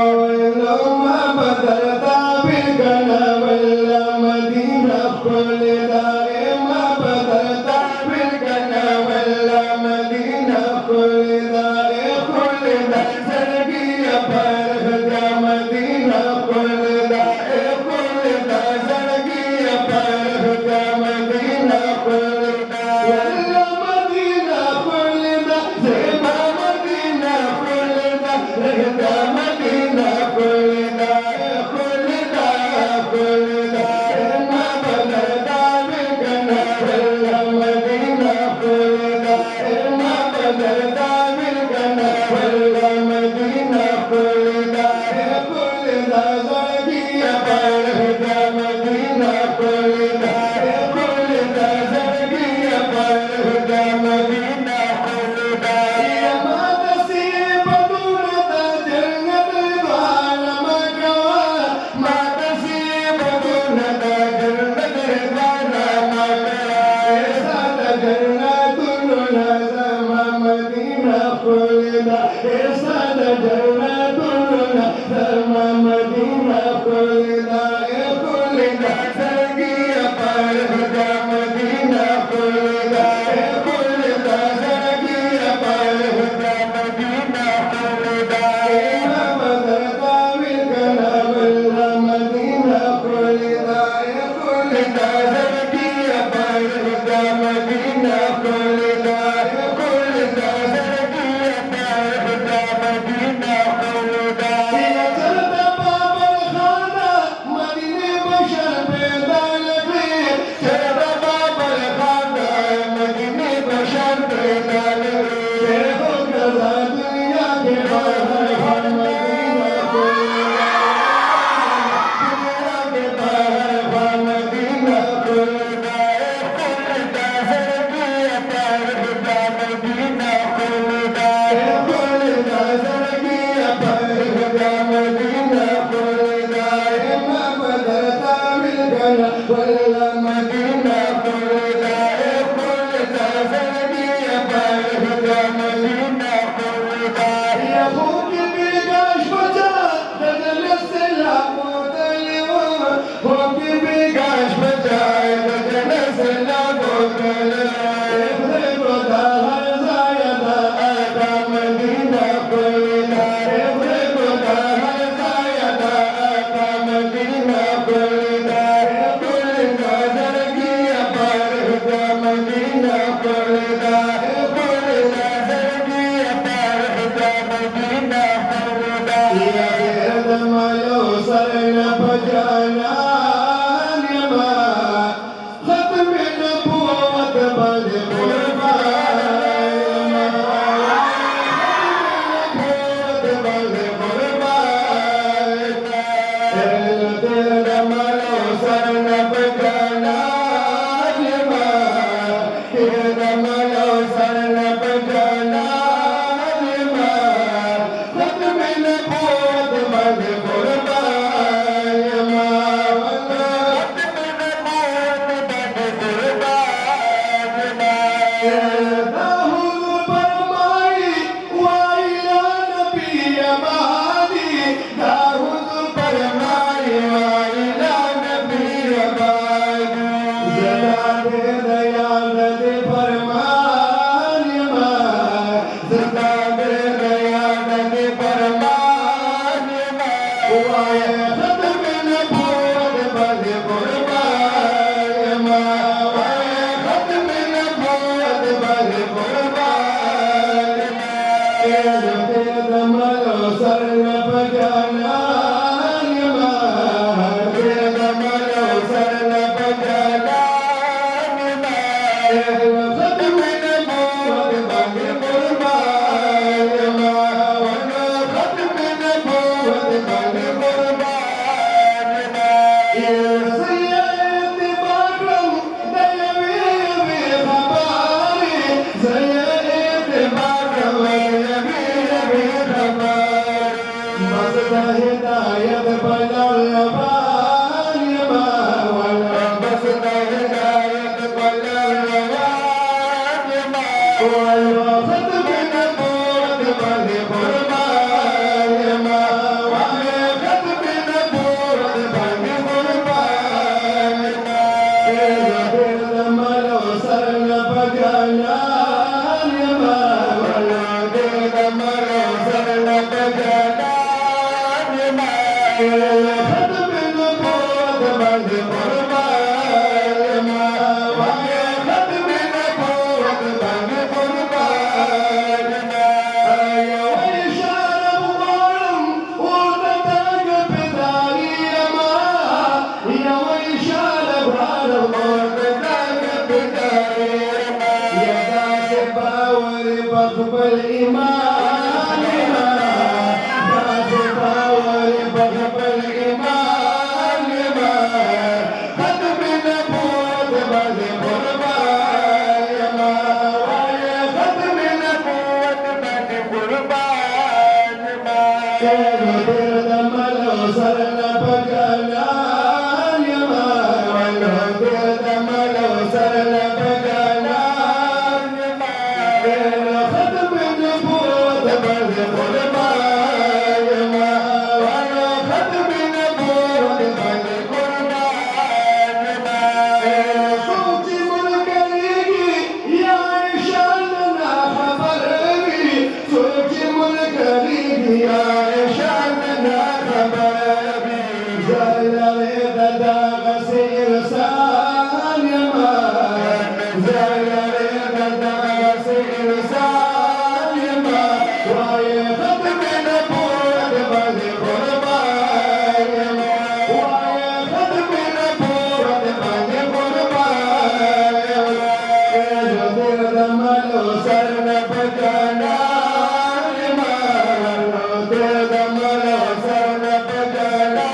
ولما بدرت بالقنا والمدينة كل دائما بدرت بالقنا والمدينة كل دائما كل دائما سرقية فرحت يا مدينة كل دائما كل دائما سرقية فرحت يا مدينة كل دائما مدينة كل دائما زي ما مدينة كل دائما ختم النبوة بعد قربان ويا ختم النبوة بعد قربان يا ويشارب ظلم وتتاق بداية ما يا ويشارب ظلم وتتاق بداية ما يا كاسب وربط بالإيمان كاسب وربط بالإيمان ختم النبوة بعد قربان ويا ختم النبوة بعد قربان كبر دم الوصلنا بقلان يما والهدر دم الوصلنا بقلان يما ختم النبوة بعد قربان يما ويا ختم النبوة بعد قربان يما صوتي ملكي يا عائشة لنا خبرني صوتي ملكي يا عائشة لنا خبرني زايد داغ سير سالما زايد داغ سير سالما ويا ختم النبوة بعد قربان ويا ختم النبوة بعد قربان جدير دم الوصلنا بجانا جدير دم الوصلنا بجانا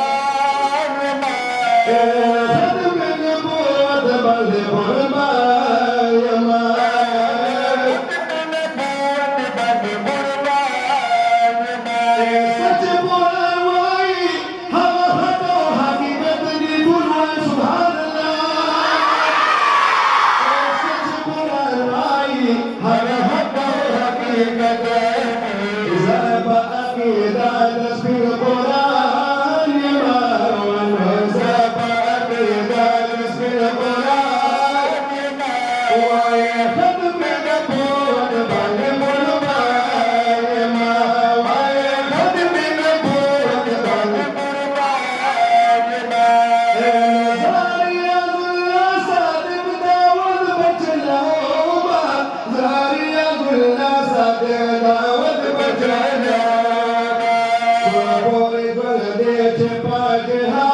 ختم النبوة بعد قربان ستبوا الأرواي هوا خطوا حقيقة دون سبحان الله ستبوا الأرواي هوا خطوا حقيقة إذا بأكيد تسبي القرآن إذا بأكيد تسبي القرآن ويا ختم النبوة بعد قربان ويا ختم النبوة بعد قربان زاريا ظل صادق داود بجلوبة زاريا ظل صادق داود بجلوبة وبوري بلدي تباجها